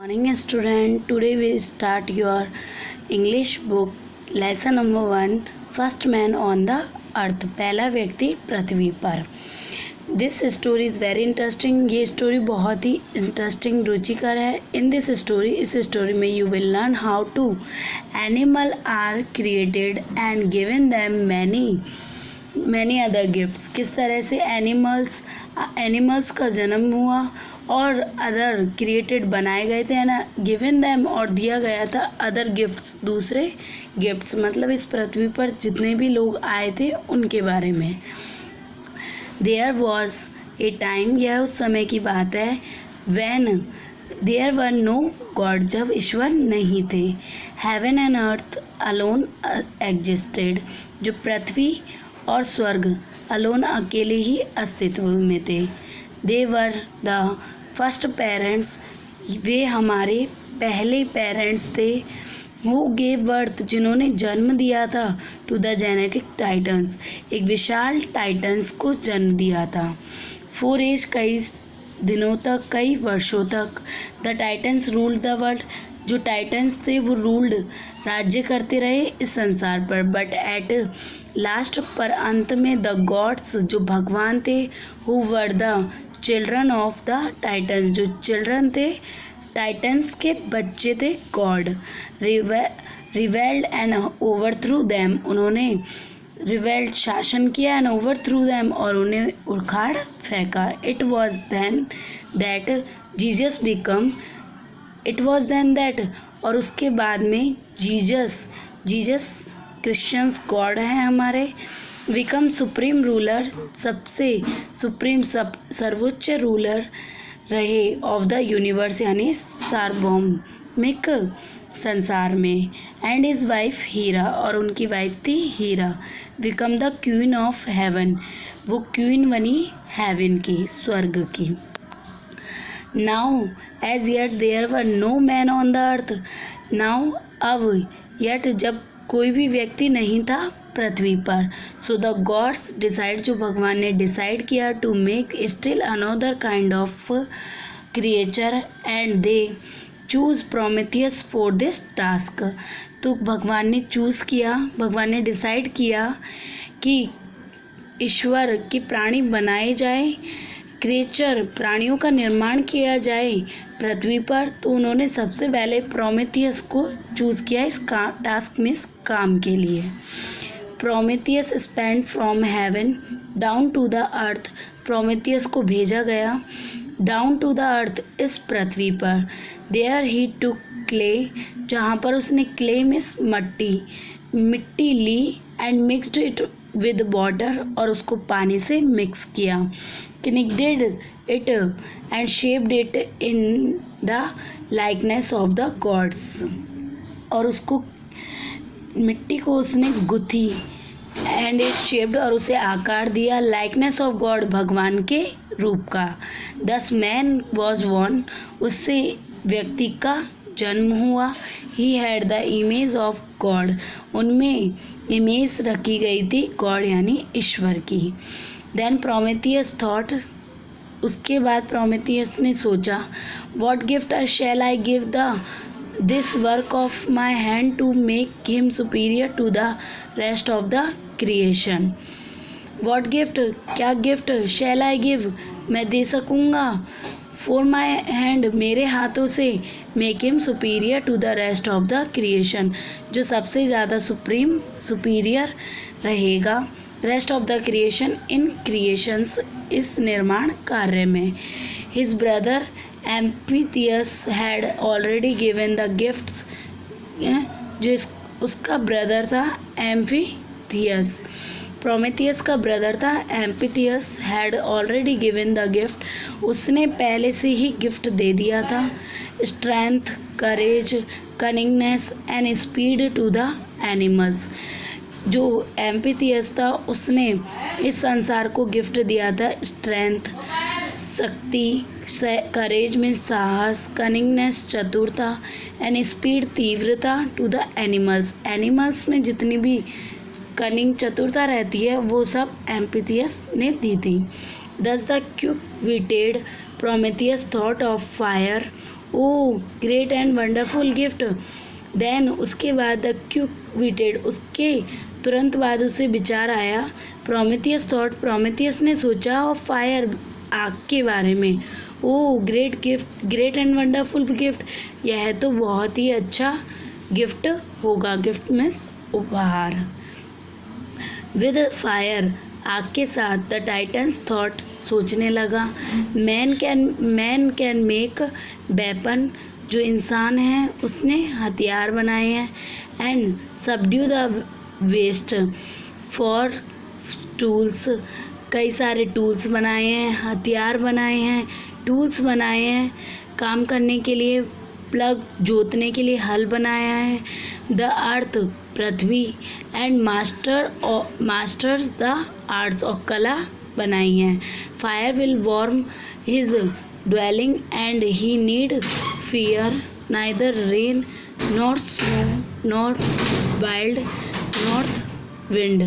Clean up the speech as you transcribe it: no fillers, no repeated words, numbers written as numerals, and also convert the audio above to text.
Morning student, today we start your English book lesson number 1 first man on the earth, पहला व्यक्ति पृथ्वी पर। This story is very interesting. ये story बहुत ही इंटरेस्टिंग रुचिकर है। इन दिस स्टोरी, इस स्टोरी में you will learn how to animal are created and given them many other gifts. किस तरह से एनिमल्स का जन्म हुआ और अदर क्रिएटेड बनाए गए थे ना, गिवन दैम और दिया गया था अदर गिफ्ट्स, दूसरे गिफ्ट्स, मतलब इस पृथ्वी पर जितने भी लोग आए थे उनके बारे में। देयर वॉज ए टाइम, यह उस समय की बात है, when there were no god, जब ईश्वर नहीं थे। Heaven and earth alone existed, जो पृथ्वी और स्वर्ग अलोन अकेले ही अस्तित्व में थे। दे वर द फर्स्ट पेरेंट्स, वे हमारे पहले पेरेंट्स थे। हु गेव बर्थ, जिन्होंने जन्म दिया था, टू द जेनेटिक टाइटन्स, एक विशाल टाइटन्स को जन्म दिया था। फॉर एज, कई दिनों तक, कई वर्षों तक। The titans ruled the world, जो टाइटन्स थे वो रूल्ड, राज्य करते रहे इस संसार पर। बट एट लास्ट, पर अंत में, द गॉड्स, जो भगवान थे, who were the children of the Titans, जो चिल्ड्रन थे, टाइटन्स के बच्चे थे, god rebelled and overthrew them, उन्होंने रिवेल्ड शासन किया, एंड ओवरथ्रू देम, और उन्हें उखाड़ फेंका। It was then that Jesus become, it was then that, और उसके बाद में जीसस क्रिश्चियंस गॉड हैं हमारे, बिकम सुप्रीम रूलर, सबसे सुप्रीम सर्वोच्च रूलर रहे, ऑफ द यूनिवर्स, यानी सार्वभौमिक संसार में। एंड हिज वाइफ हीरा, और उनकी वाइफ थी Hera, become the queen of heaven, वो क्वीन बनी हेवन की, स्वर्ग की। Now as yet there were no man on the earth, now अब, येट जब कोई भी व्यक्ति नहीं था पृथ्वी पर। सो द गॉड्स डिसाइड, जो भगवान ने डिसाइड किया, to make still another kind of creature and they choose Prometheus for this task. तो भगवान ने चूज़ किया, भगवान ने डिसाइड किया कि ईश्वर के प्राणी बनाए जाए, क्रिएचर, प्राणियों का निर्माण किया जाए पृथ्वी पर। तो उन्होंने सबसे पहले प्रोमेथियस को चूज़ किया इस टास्क में, इस काम के लिए। Prometheus spend from heaven down to the earth, Prometheus को भेजा गया डाउन टू द अर्थ, इस पृथ्वी पर। देयर ही टुक क्ले, जहाँ पर उसने क्ले मीन्स मिट्टी ली, and mixed it with water, और उसको पानी से मिक्स किया। Connected it and shaped it in the likeness of the gods, और उसको, मिट्टी को उसने गुथी, एंड इट शेप्ड, और उसे आकार दिया, लाइकनेस ऑफ गॉड, भगवान के रूप का। दस मैन वॉज बॉर्न, उससे व्यक्ति का जन्म हुआ। He had the image of God, उनमें इमेज रखी गई थी गॉड यानी ईश्वर की। देन प्रोमेथियस थॉट, उसके बाद प्रोमेथियस ने सोचा, what gift shall I give the this work of my hand to make him superior to the rest of the creation. What gift, क्या गिफ्ट, शैल आई गिव, मैं दे सकूँगा, फॉर माई हैंड, मेरे हाथों से, make him superior to the rest of the creation, जो सबसे ज़्यादा सुपीरियर रहेगा rest of the creation, in creations, इस निर्माण कार्य में। His brother Epimetheus had already given the gifts, जो उसका ब्रदर था एम्पिथियस, प्रोमेथियस का ब्रदर था Epimetheus, had already given the gift, उसने पहले से ही गिफ्ट दे दिया था। Strength, courage, cunningness and speed to the animals, जो एम्पिथियस था उसने इस संसार को गिफ्ट दिया था। स्ट्रेंथ शक्ति, करेज में साहस, कनिंगनेस चतुरता, एंड स्पीड तीव्रता, टू द एनिमल्स, एनिमल्स में जितनी भी कनिंग चतुरता रहती है वो सब एम्पिथियस ने दी थी। Thus the quick witted Prometheus thought of fire o great and wonderful gift. Then उसके बाद द क्विक विटेड, उसके तुरंत बाद उसे विचार आया। प्रोमेथियस थॉट, प्रोमेथियस ने सोचा ऑफ फायर, आग के बारे में। Oh great gift, great and wonderful gift, यह तो बहुत ही अच्छा गिफ्ट होगा। गिफ्ट मीन्स उपहार। विद फायर, आग के साथ, द टाइटन्स थॉट, सोचने लगा। मैन कैन मेक वेपन, जो इंसान है उसने हथियार बनाए हैं। And subdue the west for tools, कई सारे टूल्स बनाए हैं, हथियार बनाए हैं, टूल्स बनाए हैं काम करने के लिए। प्लग, जोतने के लिए हल बनाया है। The earth, Prithvi. And masters the arts, और कला बनाई हैं। Fire will warm his dwelling and he need fear neither rain nor snow nor wild north wind.